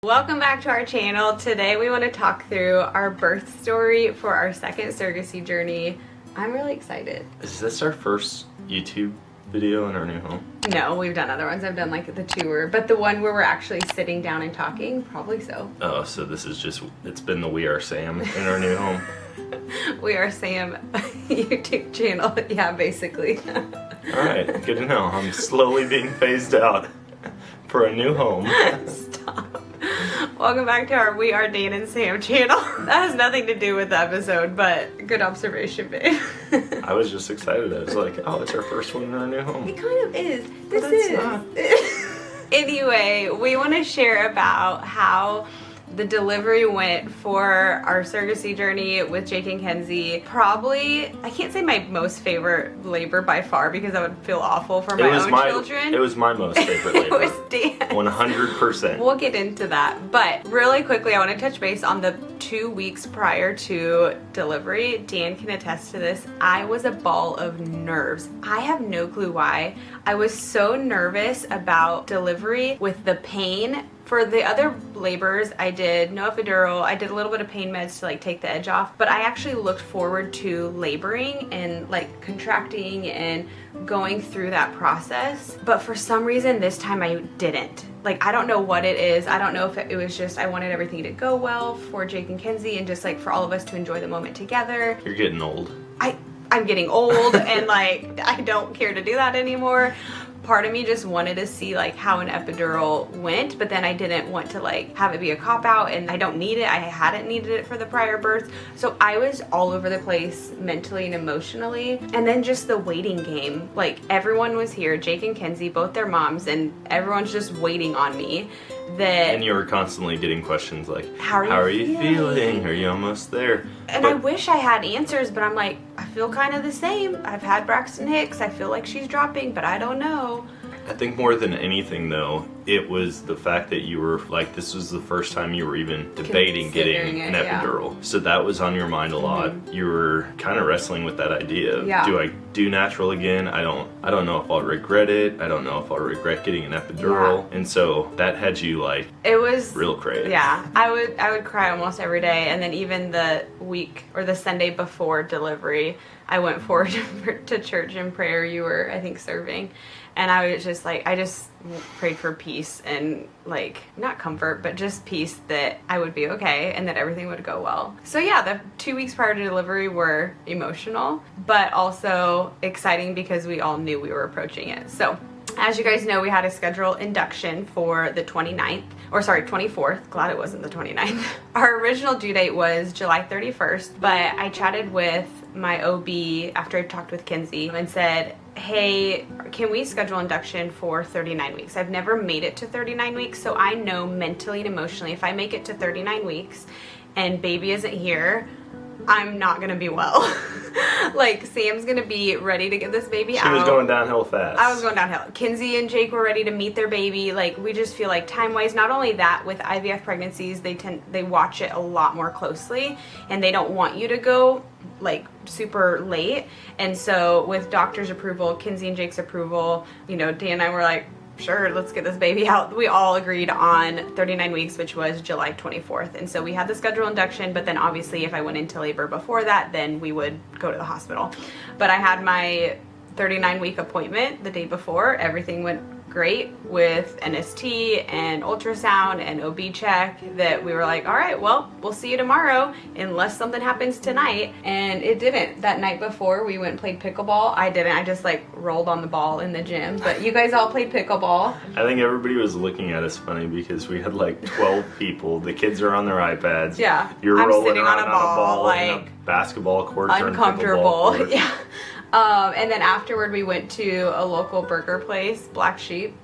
Welcome back to our channel. Today we want to talk through our birth story for our second surrogacy journey. I'm really excited. Is this our first YouTube video in our new home? No, we've done other ones. I've done like the tour, but the one where we're actually sitting down and talking, probably so. Oh, so this is just, it's been the We Are Sam in our new home. We Are Sam YouTube channel. Yeah, basically. Alright, good to know. I'm slowly being phased out for a new home. Stop. Welcome back to our We Are Dan and Sam channel. That has nothing to do with the episode, but good observation, babe. I was just excited. I was like, oh, it's our first one in our new home. It kind of is. This But it's is. not. Anyway, we want to share about how the delivery went for our surrogacy journey with Jake and Kenzie. Probably, I can't say my most favorite labor by far because I would feel awful for my own children. It was my most favorite labor. It was Dan's. 100%. We'll get into that. But really quickly, I want to touch base on the 2 weeks prior to delivery. Dan can attest to this. I was a ball of nerves. I have no clue why. I was so nervous about delivery with the pain. For the other labors, I did no epidural. I did a little bit of pain meds to like take the edge off, but I actually looked forward to laboring and like contracting and going through that process. But for some reason this time I didn't. Like, I don't know what it is. I don't know if it was just I wanted everything to go well for Jake and Kenzie and just like for all of us to enjoy the moment together. You're getting old. I'm getting old and like I don't care to do that anymore. Part of me just wanted to see like how an epidural went, but then I didn't want to like have it be a cop out, and I don't need it. I hadn't needed it for the prior birth. So I was all over the place mentally and emotionally. And then just the waiting game. Like, everyone was here, Jake and Kenzie, both their moms, and everyone's just waiting on me. And you were constantly getting questions like, how are you feeling? Are you almost there? And I wish I had answers, but I'm like, I feel kind of the same. I've had Braxton Hicks. I feel like she's dropping, but I don't know. I think more than anything though, it was the fact that you were like, this was the first time you were even debating getting an epidural. Yeah. So that was on your mind a lot. You were kind of wrestling with that idea. Yeah. Do I do natural again? I don't know if I'll regret it. I don't know if I'll regret getting an epidural. Yeah. And so that had you like, it was real crazy. Yeah. I would cry almost every day. And then even the week or the Sunday before delivery, I went forward to church in prayer. You were, I think, serving. And I was just like, I just prayed for peace and like, not comfort, but just peace that I would be okay and that everything would go well. So yeah, the 2 weeks prior to delivery were emotional, but also exciting because we all knew we were approaching it. So as you guys know, we had a scheduled induction for the 24th. Glad it wasn't the 29th. Our original due date was July 31st, but I chatted with my OB after I talked with Kenzie and said, hey, can we schedule induction for 39 weeks? I've never made it to 39 weeks, so I know mentally and emotionally if I make it to 39 weeks and baby isn't here, I'm not gonna be well. Like, Sam's gonna be ready to get this baby out. She was going downhill fast. I was going downhill. Kenzie and Jake were ready to meet their baby. Like, we just feel like time-wise, not only that, with IVF pregnancies, they watch it a lot more closely, and they don't want you to go like super late. And so with doctor's approval, Kenzie and Jake's approval, you know, Dan and I were like, sure, let's get this baby out. We all agreed on 39 weeks, which was July 24th. And so we had the scheduled induction, but then obviously if I went into labor before that, then we would go to the hospital. But I had my 39-week appointment the day before. Everything went great with NST and ultrasound and OB check, that we were like, all right, well, we'll see you tomorrow unless something happens tonight. And it didn't. That night before, we went and played pickleball. I didn't. I just like rolled on the ball in the gym, but you guys all played pickleball. I think everybody was looking at us funny because we had like 12 people. The kids are on their iPads. Yeah. You're rolling sitting around on a ball like, in a basketball court. Uncomfortable. Yeah. And then afterward, we went to a local burger place, Black Sheep.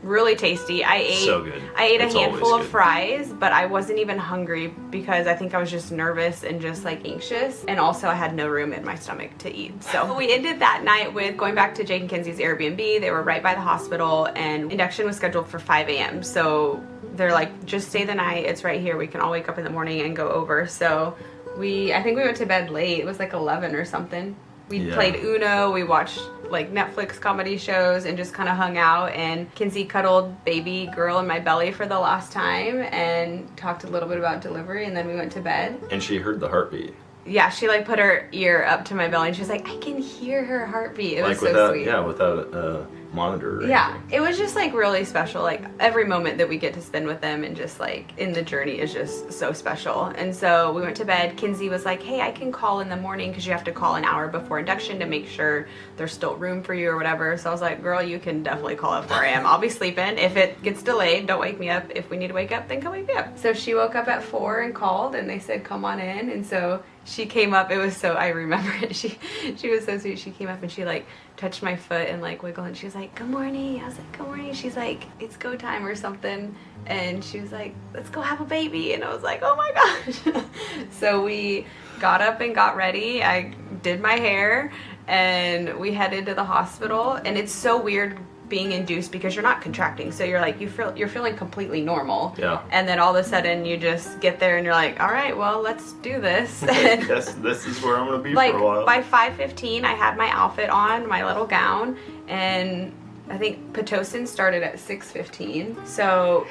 Really tasty. I ate so good. I ate a handful of fries, but I wasn't even hungry because I think I was just nervous and just like anxious, and also I had no room in my stomach to eat. So we ended that night with going back to Jake and Kenzie's Airbnb. They were right by the hospital, and induction was scheduled for 5 a.m. So they're like, just stay the night, it's right here, we can all wake up in the morning and go over. So I think we went to bed late. It was like 11 or something. We played Uno, we watched like Netflix comedy shows and just kind of hung out, and Kinsey cuddled baby girl in my belly for the last time and talked a little bit about delivery, and then we went to bed. And she heard the heartbeat. Yeah, she like put her ear up to my belly and she was like, I can hear her heartbeat. It was so sweet. Yeah, without a monitor. Yeah, it was just like really special. Like every moment that we get to spend with them and just like in the journey is just so special. And so we went to bed. Kinsey was like, hey, I can call in the morning because you have to call an hour before induction to make sure there's still room for you or whatever. So I was like, girl, you can definitely call at 4 a.m. I'll be sleeping. If it gets delayed, don't wake me up. If we need to wake up, then come wake me up. So she woke up at 4 and called, and they said, come on in. And so she came up. It was so, I remember it. She was so sweet. She came up and she like touched my foot and like wiggled, and she was like, good morning. I was like, good morning. She's like, it's go time or something. And she was like, let's go have a baby. And I was like, oh my gosh. So we got up and got ready. I did my hair and we headed to the hospital. And it's so weird being induced because you're not contracting, so you're like you're feeling completely normal. Yeah. And then all of a sudden you just get there and you're like, all right, well, let's do this. this is where I'm gonna be like, for a while. By 5:15, I had my outfit on, my little gown, and I think Pitocin started at 6:15. So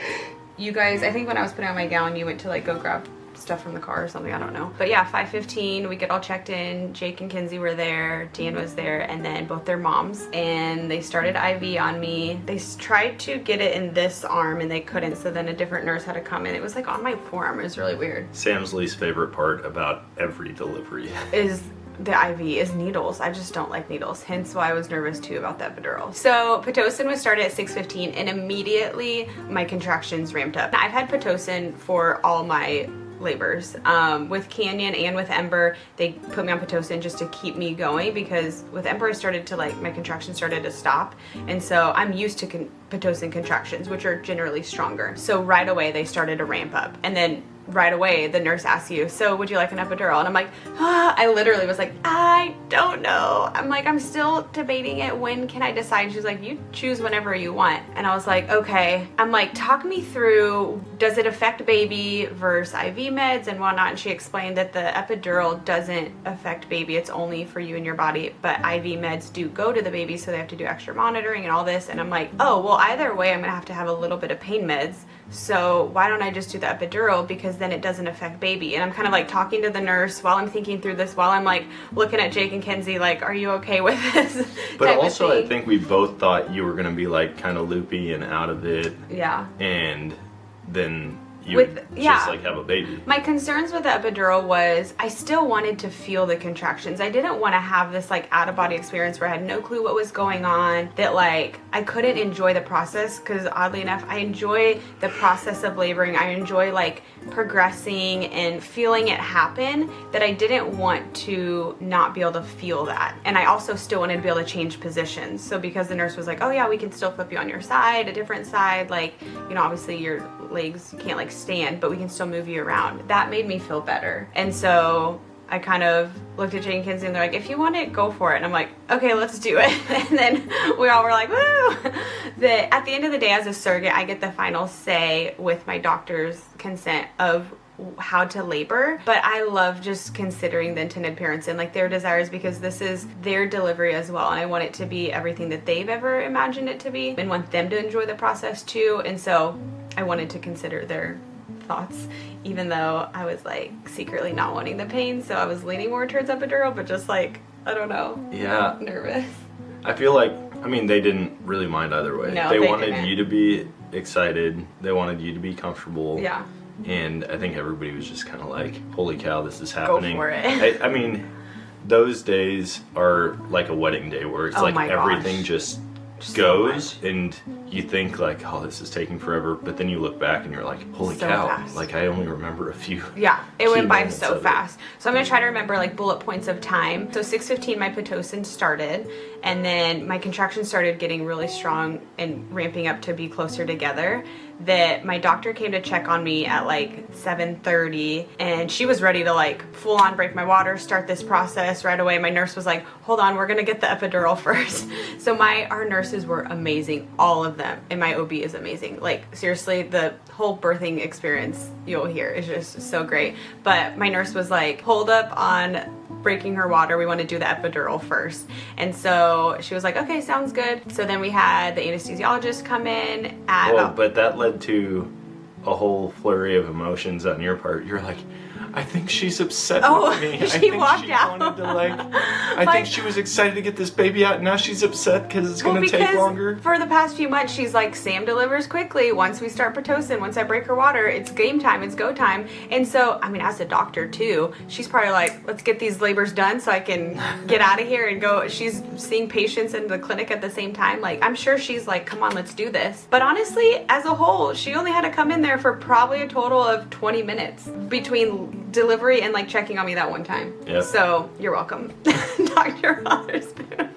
you guys, I think when I was putting on my gown, you went to like go grab stuff from the car or something, I don't know. But yeah, 5:15, we get all checked in. Jake and Kinsey were there, Dan was there, and then both their moms, and they started IV on me. They tried to get it in this arm and they couldn't, so then a different nurse had to come in. It was like on my forearm. It was really weird. Sam's least favorite part about every delivery is the IV is needles. I just don't like needles, hence why I was nervous too about the epidural. So Pitocin was started at 6:15 and immediately my contractions ramped up. I've had Pitocin for all my labors. With Canyon and with Ember, they put me on Pitocin just to keep me going, because with Ember I started to like, my contractions started to stop, and so I'm used to Pitocin contractions, which are generally stronger. So right away they started to ramp up, and then right away the nurse asks you, so would you like an epidural? And I'm like, I literally was like, I don't know. I'm like, I'm still debating it. When can I decide? She's like, you choose whenever you want. And I was like, okay. I'm like, talk me through, does it affect baby versus IV meds and whatnot? And she explained that the epidural doesn't affect baby. It's only for you and your body, but IV meds do go to the baby, so they have to do extra monitoring and all this. And I'm like, oh, well, either way, I'm gonna have a little bit of pain meds. So why don't I just do the epidural, because then it doesn't affect baby? And I'm kind of like talking to the nurse while I'm thinking through this, while I'm like looking at Jake and Kinsey like, are you okay with this? But also I think we both thought you were going to be like kind of loopy and out of it. Yeah. And then you would just like have a baby. My concerns with the epidural was I still wanted to feel the contractions. I didn't want to have this like out of body experience where I had no clue what was going on, that like I couldn't enjoy the process, because oddly enough I enjoy the process of laboring. I enjoy like progressing and feeling it happen, that I didn't want to not be able to feel that. And I also still wanted to be able to change positions. So because the nurse was like, oh yeah, we can still flip you on your side, a different side, like, you know, obviously your legs, you can't like stand, but we can still move you around. That made me feel better. And so I kind of looked at Jane and Kinsey and they're like, if you want it, go for it. And I'm like, okay, let's do it. And then we all were like, woo! At the end of the day, as a surrogate, I get the final say with my doctor's consent of how to labor. But I love just considering the intended parents and like their desires, because this is their delivery as well. And I want it to be everything that they've ever imagined it to be, and want them to enjoy the process too. And so I wanted to consider their thoughts, even though I was like secretly not wanting the pain. So I was leaning more towards epidural, but just like, I don't know. Yeah. Nervous. I feel like, I mean, they didn't really mind either way. No, they wanted didn't. you to be excited. They wanted you to be comfortable. Yeah. And I think everybody was just kind of like, holy cow, this is happening. Go for it. I mean, those days are like a wedding day where it's Oh like my everything gosh. just So goes, much. and you think like, oh, this is taking forever, but then you look back and you're like, holy So cow, fast. like I only remember a few. Yeah, it key went by moments so of it. fast. So I'm gonna try to remember like bullet points of time. So 6:15 my Pitocin started, and then my contractions started getting really strong and ramping up to be closer together. That my doctor came to check on me at like 7:30, and she was ready to like full on break my water, start this process right away. My nurse was like, hold on, we're gonna get the epidural first. So our nurses were amazing, all of them, and my OB is amazing. Like seriously, the whole birthing experience you'll hear is just so great. But my nurse was like, hold up on breaking her water, we want to do the epidural first. And so she was like, okay, sounds good. So then we had the anesthesiologist come in at but that led to a whole flurry of emotions on your part. You're like, I think she's upset with me. She walked out. Wanted to I think she was excited to get this baby out. Now she's upset because it's going to take longer. For the past few months, she's like, Sam delivers quickly. Once we start Pitocin, once I break her water, it's game time, it's go time. And so, I mean, as a doctor too, she's probably like, let's get these labors done so I can get out of here and go. She's seeing patients in the clinic at the same time. Like, I'm sure she's like, come on, let's do this. But honestly, as a whole, she only had to come in there for probably a total of 20 minutes between delivery and like checking on me that one time. Yep. So you're welcome, Dr. Witherspoon.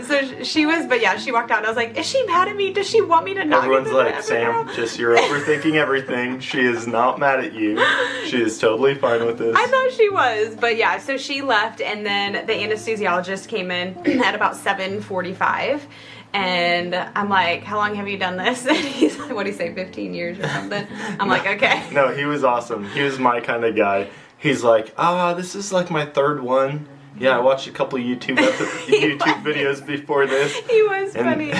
So she was, but yeah, she walked out and I was like, is she mad at me? Does she want me to not Everyone's get the like, Sam, just you're overthinking everything. She is not mad at you. She is totally fine with this. I thought she was, but yeah, so she left and then the anesthesiologist came in at about 7:45. And I'm like, how long have you done this? And he's like, what do you say, 15 years or something? I'm like, okay. No, he was awesome. He was my kind of guy. He's like, this is like my third one. Yeah, I watched a couple YouTube videos before this. He was funny.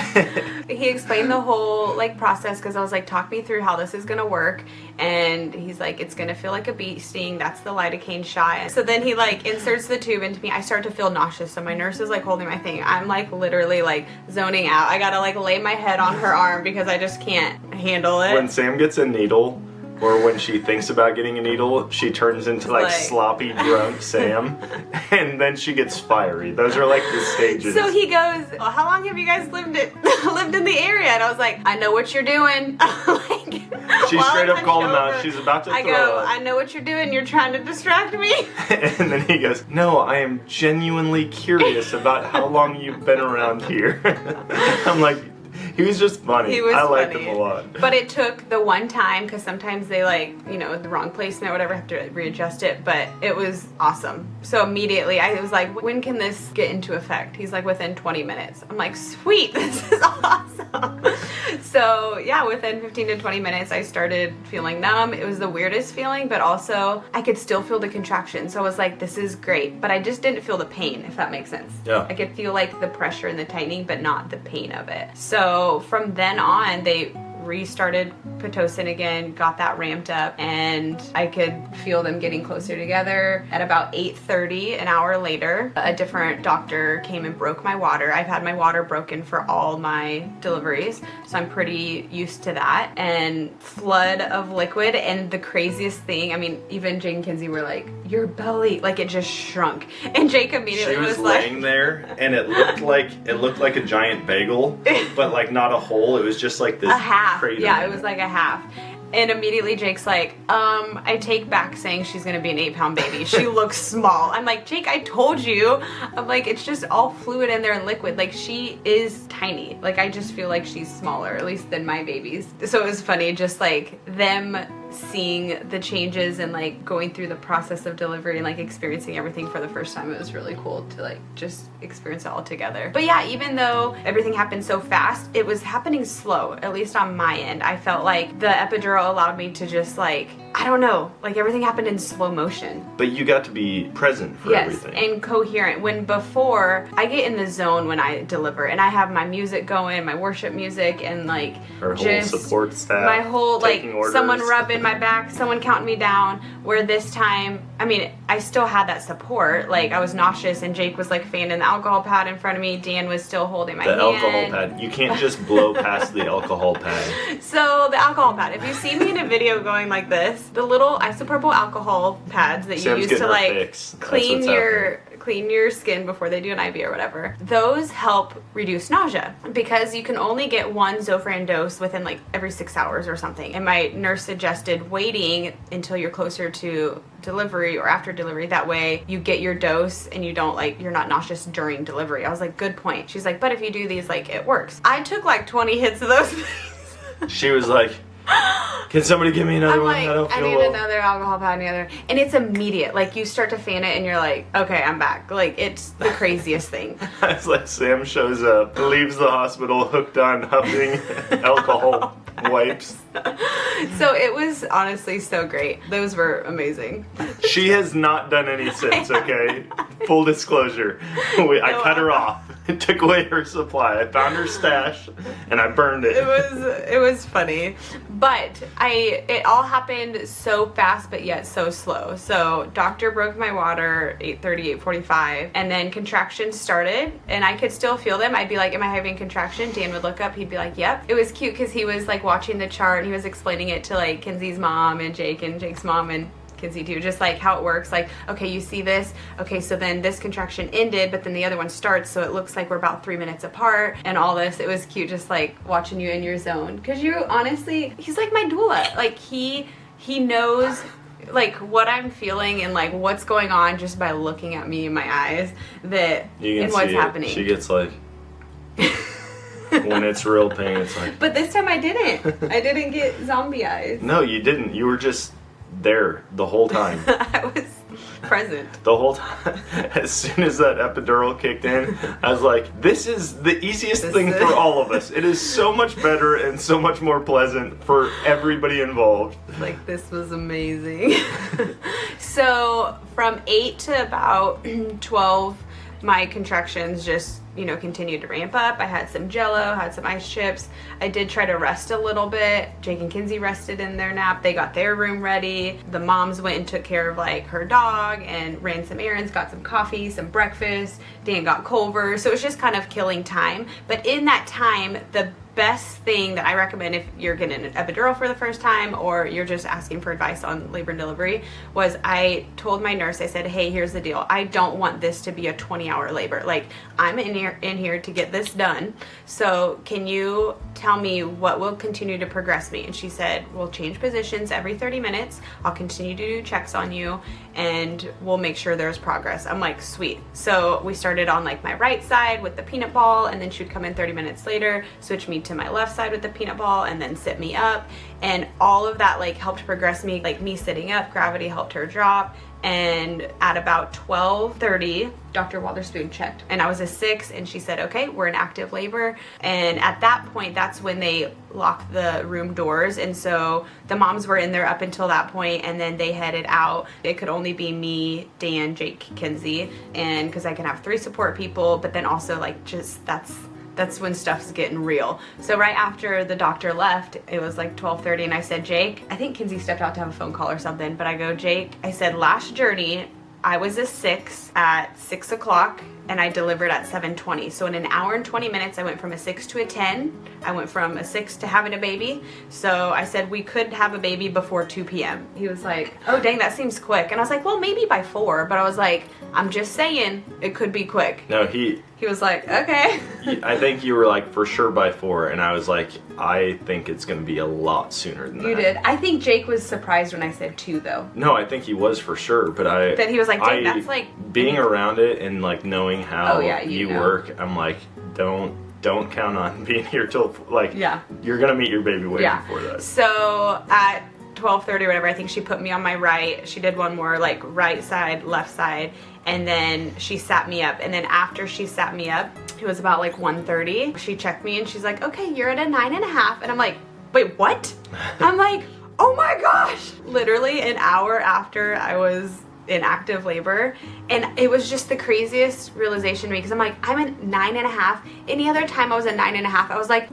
He explained the whole like process because I was like, talk me through how this is gonna work. And he's like, it's gonna feel like a bee sting. That's the lidocaine shot. So then he like inserts the tube into me. I start to feel nauseous. So my nurse is like holding my thing. I'm like literally like zoning out. I gotta like lay my head on her arm because I just can't handle it. When Sam gets a needle, or when she thinks about getting a needle, she turns into like sloppy drunk Sam, and then she gets fiery. Those are like the stages. So he goes, well, how long have you guys lived in the area? And I was like, I know what you're doing. She straight up called him out. She's about to throw up. I know what you're doing. You're trying to distract me. And then he goes, no, I am genuinely curious about how long you've been around here. I'm like, he was just funny. I liked him a lot. But it took the one time, because sometimes they like, the wrong placement or whatever, have to readjust it, but it was awesome. So immediately I was like, when can this get into effect? He's like, within 20 minutes. I'm like, sweet, this is awesome. So yeah, within 15 to 20 minutes, I started feeling numb. It was the weirdest feeling, but also I could still feel the contraction. So I was like, this is great, but I just didn't feel the pain, if that makes sense. Yeah. I could feel like the pressure and the tightening, but not the pain of it. So from then on, they restarted Pitocin again, got that ramped up, and I could feel them getting closer together. At about 8:30, an hour later, a different doctor came and broke my water. I've had my water broken for all my deliveries, so I'm pretty used to that. And flood of liquid, and the craziest thing, I mean, even Jake and Kinsey were like, your belly, like it just shrunk. And Jake immediately was like, laying there, and it looked like a giant bagel, but like not a whole. It was just like this a half. crater. Yeah, it was like a half. And immediately Jake's like, I take back saying she's gonna be an 8-pound baby. She looks small. I'm like, Jake, I told you. I'm like, it's just all fluid in there and liquid. Like, she is tiny. Like, I just feel like she's smaller, at least than my babies. So it was funny, just like them seeing the changes and like going through the process of delivery and like experiencing everything for the first time. It was really cool to like just experience it all together. But yeah, even though everything happened so fast, it was happening slow, at least on my end. I felt like the epidural allowed me to just like, I don't know, like everything happened in slow motion. But you got to be present for everything. Yes, and coherent. When before, I get in the zone when I deliver, and I have my music going, my worship music, and like her whole support staff, my whole like orders. Someone rubbing my back, someone counting me down. Where this time, I mean, I still had that support. Like I was nauseous, and Jake was like fanning the alcohol pad in front of me. Dan was still holding my hand. The alcohol pad. You can't just blow past the alcohol pad. So the alcohol pad. If you see me in a video going like this, the little isopropyl alcohol pads that you use to like clean your skin before they do an IV or whatever, those help reduce nausea because you can only get one Zofran dose within like every 6 hours or something. And my nurse suggested waiting until you're closer to delivery or after delivery. That way you get your dose and you don't like, you're not nauseous during delivery. I was like, good point. She's like, but if you do these, like it works. I took like 20 hits of those things. She was like, Can somebody give me another I'm one? like, I don't I feel need well. another alcohol pad, another. And it's immediate. Like, you start to fan it and you're like, okay, I'm back. Like, it's the craziest thing. It's like Sam shows up, leaves the hospital hooked on huffing alcohol wipes. So it was honestly so great. Those were amazing. She has not done any since, okay? Full disclosure. I cut her off. It took away her supply. I found her stash and I burned it. It was funny. But it all happened so fast but yet so slow. So doctor broke my water 8:30, 8:45, and then contractions started and I could still feel them. I'd be like, am I having a contraction? Dan would look up, he'd be like, yep. It was cute because he was like watching the chart and he was explaining it to like Kenzie's mom and Jake's mom and Kenzie too, just like how it works. Like, okay, you see this, okay, so then this contraction ended, but then the other one starts, so it looks like we're about 3 minutes apart and all this. It was cute just like watching you in your zone, because you honestly, he's like my doula. Like he knows like what I'm feeling and like what's going on just by looking at me in my eyes, that and what's happening. She gets like when it's real pain, it's like. But this time I didn't get zombie eyes. No, you didn't. You were just there the whole time. I was present. The whole time. As soon as that epidural kicked in, I was like, this is the easiest thing for all of us. It is so much better and so much more pleasant for everybody involved. Like, this was amazing. So from 8 to about 12, my contractions just, continued to ramp up. I had some Jello, had some ice chips. I did try to rest a little bit. Jake and Kinsey rested in their nap. They got their room ready. The moms went and took care of like her dog and ran some errands, got some coffee, some breakfast. Dan got Culver. So it was just kind of killing time. But in that time, the best thing that I recommend if you're getting an epidural for the first time or you're just asking for advice on labor and delivery was I told my nurse, I said, hey, here's the deal. I don't want this to be a 20-hour labor. Like, I'm in here to get this done. So can you tell me what will continue to progress me? And she said, we'll change positions every 30 minutes. I'll continue to do checks on you and we'll make sure there's progress. I'm like, sweet. So we started on like my right side with the peanut ball, and then she'd come in 30 minutes later, switch me to my left side with the peanut ball, and then sit me up. And all of that like helped progress me. Like, me sitting up, gravity helped her drop. And at about 12:30, Dr. Wotherspoon checked and I was a 6, and she said, okay, we're in active labor. And at that point, that's when they locked the room doors. And so the moms were in there up until that point, and then they headed out. It could only be me, Dan, Jake, Kinsey, and because I can have 3 support people, but then also like just that's when stuff's getting real. So right after the doctor left, it was like 12:30, and I said, Jake, I think Kinsey stepped out to have a phone call or something, but I go, Jake, I said, last journey, I was a 6 at 6 o'clock and I delivered at 7:20. So in an hour and 20 minutes, I went from a 6 to a 10. I went from a 6 to having a baby. So I said, we could have a baby before 2 p.m. He was like, oh, dang, that seems quick. And I was like, well, maybe by 4. But I was like, I'm just saying it could be quick. No, He was like, okay. I think you were like, for sure by 4. And I was like, I think it's going to be a lot sooner than that. You did. I think Jake was surprised when I said 2, though. No, I think he was for sure. But Then he was like, Jake, that's like... Being around it and like knowing how you know. work, I'm like, don't count on being here till like, yeah, you're gonna meet your baby way before that. So at 12:30 or whatever, I think she put me on my right. She did one more like right side, left side, and then she sat me up. And then after she sat me up, it was about like 1:30. She checked me and she's like, okay, you're at a 9.5. And I'm like, wait, what? I'm like, oh my gosh. Literally an hour after I was in active labor, and it was just the craziest realization to me, because I'm like, I'm at 9.5. Any other time I was at 9.5, I was like,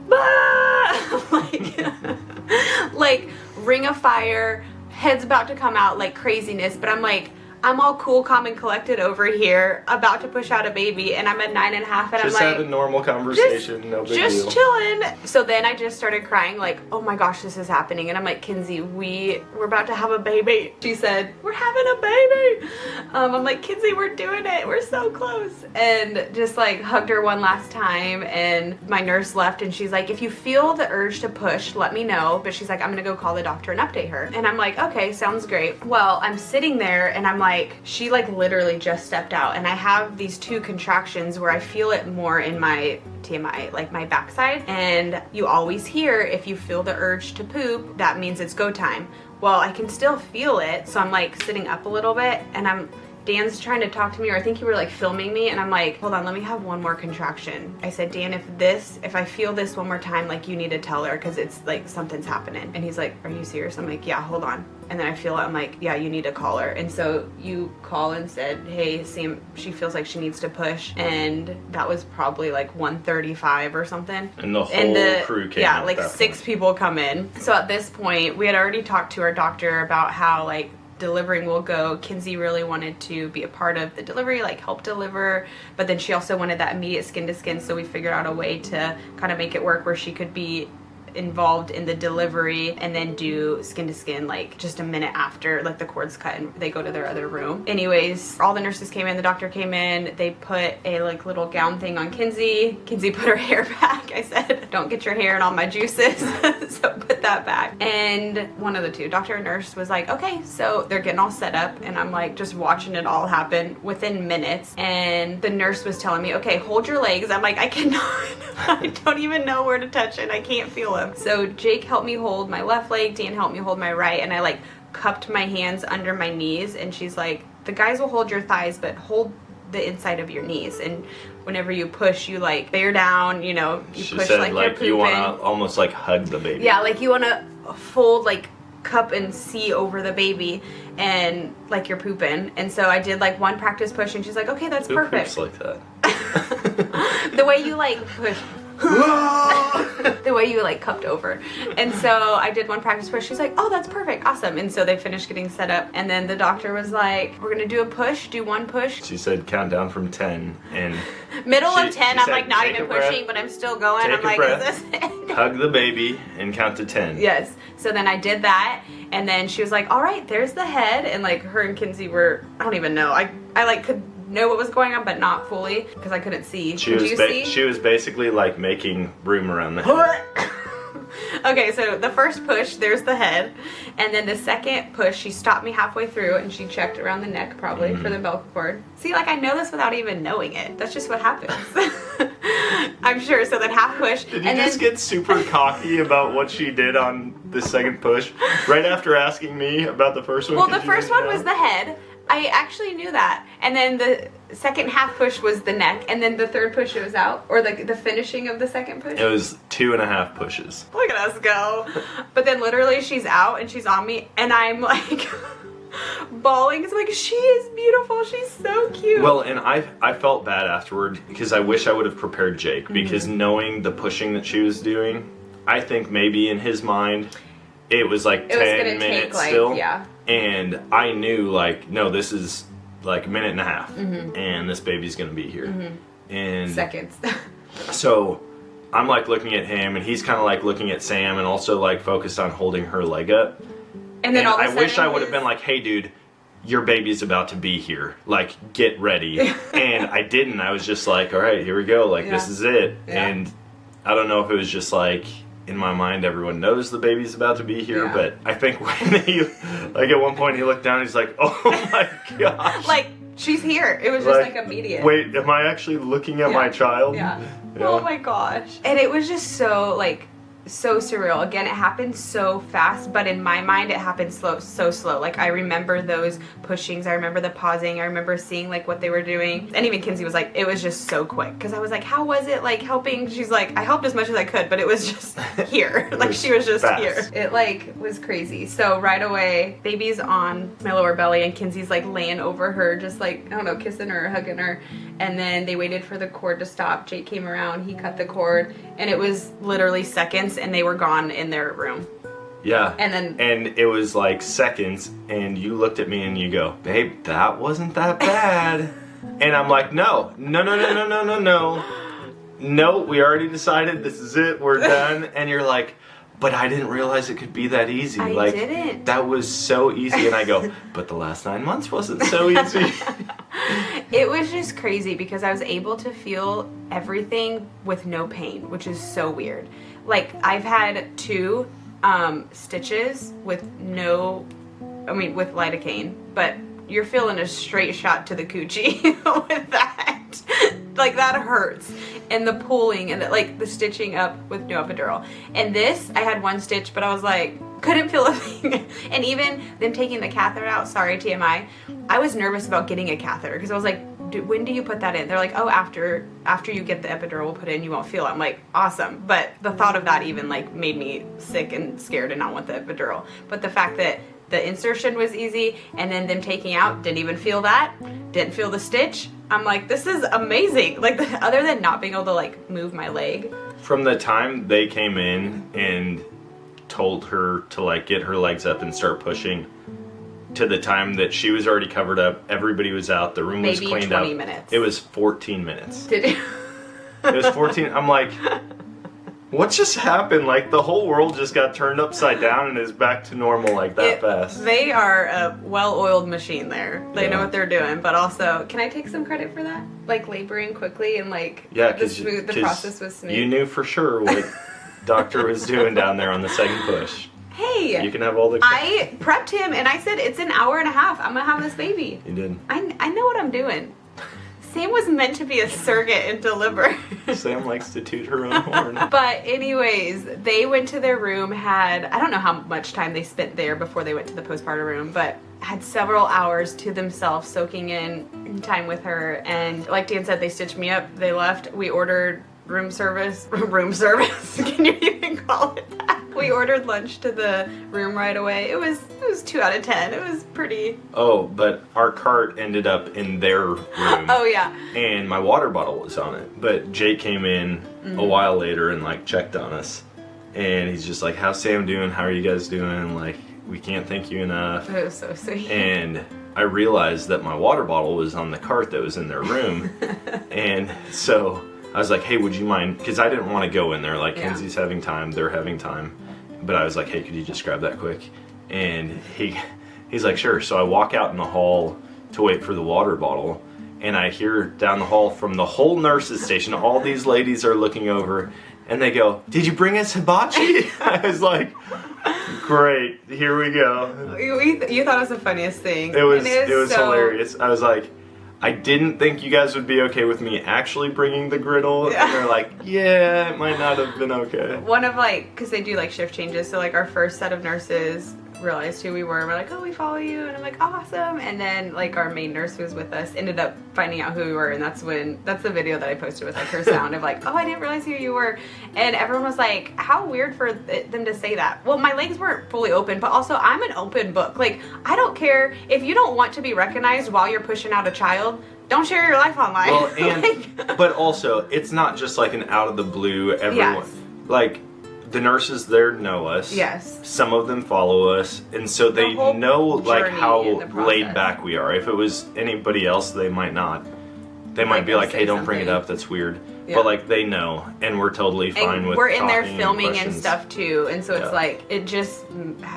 like ring of fire, head's about to come out, like craziness. But I'm like, I'm all cool, calm, and collected over here, about to push out a baby, and I'm at 9.5, and I'm like... Just had a normal conversation, no big deal. Just chilling. So then I just started crying, like, oh my gosh, this is happening. And I'm like, Kinsey, we're about to have a baby. She said, we're having a baby. I'm like, Kinsey, we're doing it. We're so close. And just like hugged her one last time, and my nurse left, and she's like, if you feel the urge to push, let me know. But she's like, I'm gonna go call the doctor and update her. And I'm like, okay, sounds great. Well, I'm sitting there, and I'm like, like, she like literally just stepped out, and I have these 2 contractions where I feel it more in my TMI, like my backside, and you always hear if you feel the urge to poop, that means it's go time. Well, I can still feel it, so I'm like sitting up a little bit, and Dan's trying to talk to me, or I think you were like filming me, and I'm like, hold on, let me have one more contraction. I said, Dan, if I feel this one more time, like, you need to tell her, because it's like something's happening. And he's like, are you serious? I'm like, yeah, hold on. And then I feel it, I'm like, yeah, you need to call her. And so you call and said, hey, Sam, she feels like she needs to push. And that was probably like 1:35 or something. And the whole crew came. Yeah, like 6 people come in. So at this point, we had already talked to our doctor about how like delivering will go. Kinsey really wanted to be a part of the delivery, like help deliver, but then she also wanted that immediate skin to skin, so we figured out a way to kind of make it work where she could be involved in the delivery and then do skin to skin like just a minute after like the cord's cut and they go to their other room. Anyways, all the nurses came in, the doctor came in, they put a like little gown thing on Kinsey put her hair back. I said, don't get your hair in all my juices. So put that back. And one of the 2, doctor and nurse, was like, okay, so they're getting all set up, and I'm like just watching it all happen within minutes. And the nurse was telling me, okay, hold your legs. I'm like, I cannot. I don't even know where to touch it. I can't feel it. So Jake helped me hold my left leg, Dan helped me hold my right, and I like cupped my hands under my knees, and she's like, the guys will hold your thighs, but hold the inside of your knees, and whenever you push, you like bear down, you know, you she push said, like like you're pooping. you want to almost like hug the baby. Yeah, like you want to fold, like cup and see over the baby, and like you're pooping. And so I did like one practice push, and she's like, okay, that's Who perfect. poops like that? The way you like push. The way you like cupped over. And so I did one practice push. She's like, oh, that's perfect, awesome. And so they finished getting set up, and then the doctor was like, we're gonna do a push, do one push. She said count down from 10, and middle of 10, I'm said, like not "Take even a breath, pushing, but I'm still going. take I'm a like, breath, is this it? hug the baby and count to 10. Yes. So then I did that, and then she was like, all right, there's the head. And like her and Kinsey were, I don't even know, I like could know what was going on, but not fully because I couldn't see. Could you see? She was basically like making room around the head. Okay, so the first push, there's the head, and then the second push, she stopped me halfway through, and she checked around the neck probably for the umbilical cord. See, like I know this without even knowing it. That's just what happens. I'm sure. So then half push. Did you just get super cocky about what she did on the second push right after asking me about the first one? Well, the first one was the head. I actually knew that. And then the second half push was the neck. And then the third push it was out. Or the finishing of the second push. It was 2.5 pushes. Look at us go. But then literally she's out and she's on me. And I'm like bawling. It's like, she is beautiful. She's so cute. Well, and I felt bad afterward because I wish I would have prepared Jake. Because knowing the pushing that she was doing, I think maybe in his mind, it was like 10 minutes still. Yeah. And I knew, like, no, this is like a minute and a half, and this baby's gonna be here. And seconds. So I'm like looking at him, and he's kind of like looking at Sam, and also like focused on holding her leg up. And then all of a I sudden wish I would have been like, hey, dude, your baby's about to be here. Like, get ready. And I didn't. I was just like, all right, here we go. Like, this is it. Yeah. And I don't know if it was just like, in my mind, everyone knows the baby's about to be here, but I think when he, like at one point he looked down, he's like, oh my gosh. Like, she's here. It was just like immediate. Wait, am I actually looking at my child? Yeah. Oh my gosh. And it was just so, like, so surreal. Again, it happened so fast, but in my mind it happened so slow. Like, I remember those pushings, I remember the pausing, I remember seeing like what they were doing. And even Kinsey was like, it was just so quick, because I was like, how was it like helping? She's like, I helped as much as I could, but it was just here. Like, she was just fast. here. It like was crazy. So right away, baby's on my lower belly, and Kinsey's like laying over her, just like, I don't know, kissing her, hugging her. And then they waited for the cord to stop. Jake came around, he cut the cord, and it was literally seconds, and they were gone in their room. Yeah. And it was like seconds, and you looked at me and you go, babe, that wasn't that bad. And I'm like, no, we already decided this is it, we're done. And you're like, but I didn't realize it could be that easy. I didn't. That was so easy. And I go, but the last 9 months wasn't so easy. It was just crazy because I was able to feel everything with no pain, which is so weird. Like, I've had 2 stitches with with lidocaine, but you're feeling a straight shot to the coochie with that. Like, that hurts. And the pulling and the stitching up with no epidural. And this, I had one stitch, but I was like, couldn't feel a thing. And even them taking the catheter out, sorry TMI, I was nervous about getting a catheter because I was like, when do you put that in? They're like, oh, after you get the epidural, we'll put it in, you won't feel it. I'm like, awesome. But the thought of that even like made me sick and scared and not want the epidural. But the fact that the insertion was easy and then them taking out, didn't even feel that, didn't feel the stitch. I'm like, this is amazing. Like, other than not being able to like move my leg. From the time they came in and told her to like get her legs up and start pushing to the time that she was already covered up, everybody was out, the room was cleaned up. Maybe 20 minutes. It was 14 minutes. Did you? It was 14. I'm like, what just happened? Like, the whole world just got turned upside down and is back to normal like that fast. They are a well-oiled machine there. They know Yeah. what they're doing. But also, can I take some credit for that? Like, laboring quickly and like the process was smooth. You knew for sure what doctor was doing down there on the second push. Hey, You can have all the I prepped him and I said, it's an hour and a half. I'm going to have this baby. You did. I know what I'm doing. Sam was meant to be a surrogate and deliver. Sam likes to toot her own horn. But anyways, they went to their room, I don't know how much time they spent there before they went to the postpartum room, but had several hours to themselves soaking in time with her. And like Dan said, they stitched me up, they left, we ordered room service, can you even call it that? We ordered lunch to the room right away. It was 2 out of 10. It was pretty. Oh, but our cart ended up in their room. Oh yeah. And my water bottle was on it. But Jake came in a while later and like checked on us. And he's just like, how's Sam doing? How are you guys doing? Like, we can't thank you enough. It was so sweet. And I realized that my water bottle was on the cart that was in their room. And so I was like, hey, would you mind? Because I didn't want to go in there. Like, Yeah. Kenzie's having time, they're having time. But I was like, hey, could you just grab that quick? And he's like, sure. So I walk out in the hall to wait for the water bottle. And I hear down the hall from the whole nurse's station, all these ladies are looking over. And they go, did you bring us hibachi? I was like, great, here we go. You thought it was the funniest thing. It was so hilarious. I was like, I didn't think you guys would be okay with me actually bringing the griddle. Yeah. And they're like, yeah, it might not have been okay. One of because they do shift changes, so our first set of nurses realized who we were. We're like, oh, we follow you, and I'm like, awesome. And then our main nurse who was with us ended up finding out who we were, and that's the video that I posted with her sound of oh, I didn't realize who you were. And everyone was like, how weird for them to say that. Well, my legs weren't fully open, but also I'm an open book. I don't care if you don't want to be recognized while you're pushing out a child. Don't share your life online. Well, and but also it's not just an out of the blue. Everyone the nurses there know us. Yes. Some of them follow us, and so they know how in the process. laid back we are. If it was anybody else, they might not. They might be like, "Hey, don't bring it up. That's weird." Yeah. But they know, and we're totally fine with. We're in there talking filming and questions. stuff too, and so it's it just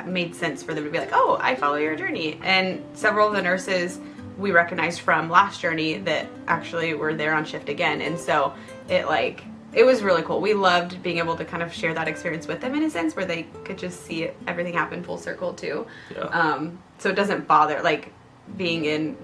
made sense for them to be like, "Oh, I follow your journey." And several of the nurses we recognized from last journey that actually were there on shift again, and so it was really cool. We loved being able to kind of share that experience with them in a sense where they could just see everything happen full circle too. Yeah. So it doesn't bother being in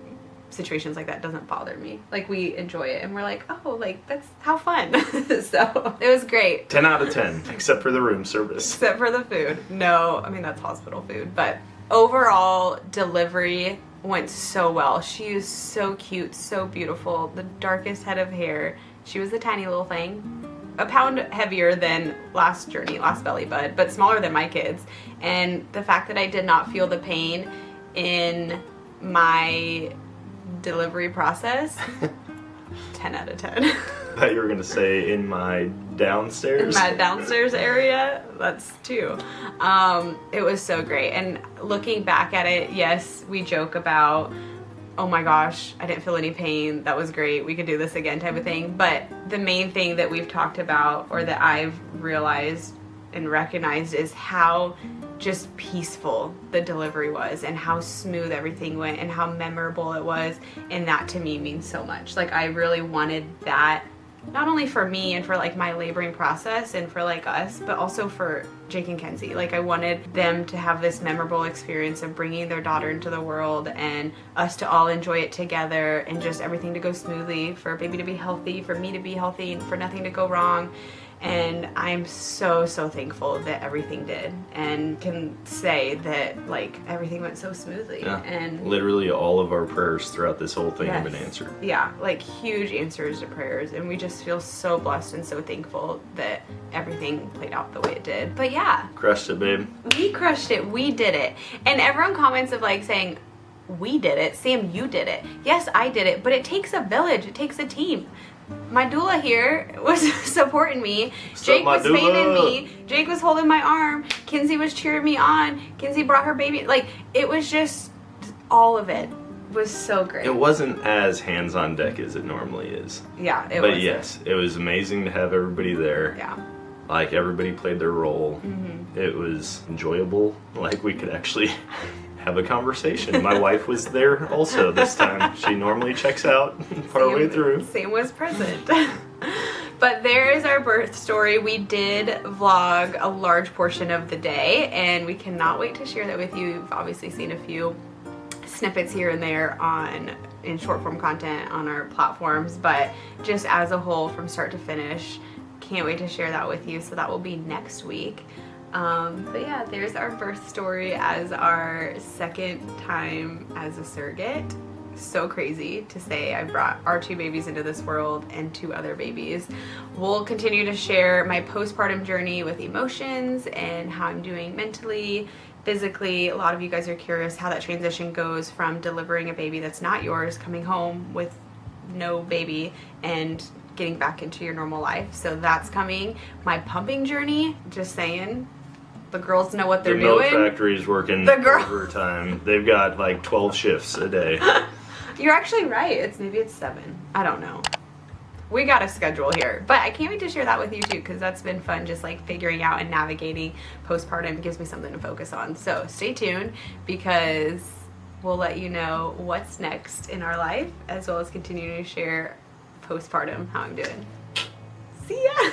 situations like that doesn't bother me. We enjoy it and we're like, oh, that's how fun. So it was great. 10 out of 10, except for the room service. Except for the food. No, I mean that's hospital food, but overall delivery went so well. She is so cute, so beautiful, the darkest head of hair. She was a tiny little thing, a pound heavier than last belly bud, but smaller than my kids. And the fact that I did not feel the pain in my delivery process, 10 out of 10. I thought you were going to say in my downstairs. In my downstairs area, that's 2. It was so great. And looking back at it, yes, we joke about, oh my gosh, I didn't feel any pain. That was great. We could do this again type of thing. But the main thing that we've talked about or that I've realized and recognized is how just peaceful the delivery was and how smooth everything went and how memorable it was. And that to me means so much. I really wanted that not only for me and for like my laboring process and for like us, but also for Jake and Kenzie. Like I wanted them to have this memorable experience of bringing their daughter into the world and us to all enjoy it together and just everything to go smoothly, for baby to be healthy, for me to be healthy, and for nothing to go wrong. And I'm so thankful that everything did, and can say that like everything went so smoothly. Yeah. And literally all of our prayers throughout this whole thing have been answered. Yeah, like huge answers to prayers, and we just feel so blessed and so thankful that everything played out the way it did. But yeah, Crushed it, babe. we crushed it. We did it. And everyone comments of like saying, we did it. Sam, you did it. Yes, I did it. But it takes a village. It takes a team. My doula here was supporting me. Jake was fanning me. Jake was holding my arm. Kenzie was cheering me on. Kenzie brought her baby. Like, it was just, all of it was so great. It wasn't as hands on deck as it normally is. Yeah, it was. But wasn't. yes, it was amazing to have everybody there. Yeah. Like, everybody played their role. Mm-hmm. It was enjoyable. Like, we could actually have a conversation. My wife was there also this time. She normally checks out partway through. Sam was present. But there is our birth story. We did vlog a large portion of the day, and we cannot wait to share that with you. You've obviously seen a few snippets here and there in short form content on our platforms, but just as a whole from start to finish, can't wait to share that with you. So that will be next week. But yeah, there's our birth story as our second time as a surrogate. So crazy to say I brought our 2 babies into this world and 2 other babies. We'll continue to share my postpartum journey with emotions and how I'm doing mentally, physically. A lot of you guys are curious how that transition goes from delivering a baby that's not yours, coming home with no baby, and getting back into your normal life. So that's coming. My pumping journey, just saying, the girls know what they're doing. The milk factory's working overtime. They've got like 12 shifts a day. You're actually right. Maybe it's 7. I don't know. We got a schedule here. But I can't wait to share that with you too, because that's been fun, just like figuring out and navigating postpartum. It gives me something to focus on. So stay tuned, because we'll let you know what's next in our life, as well as continuing to share postpartum, how I'm doing. See ya!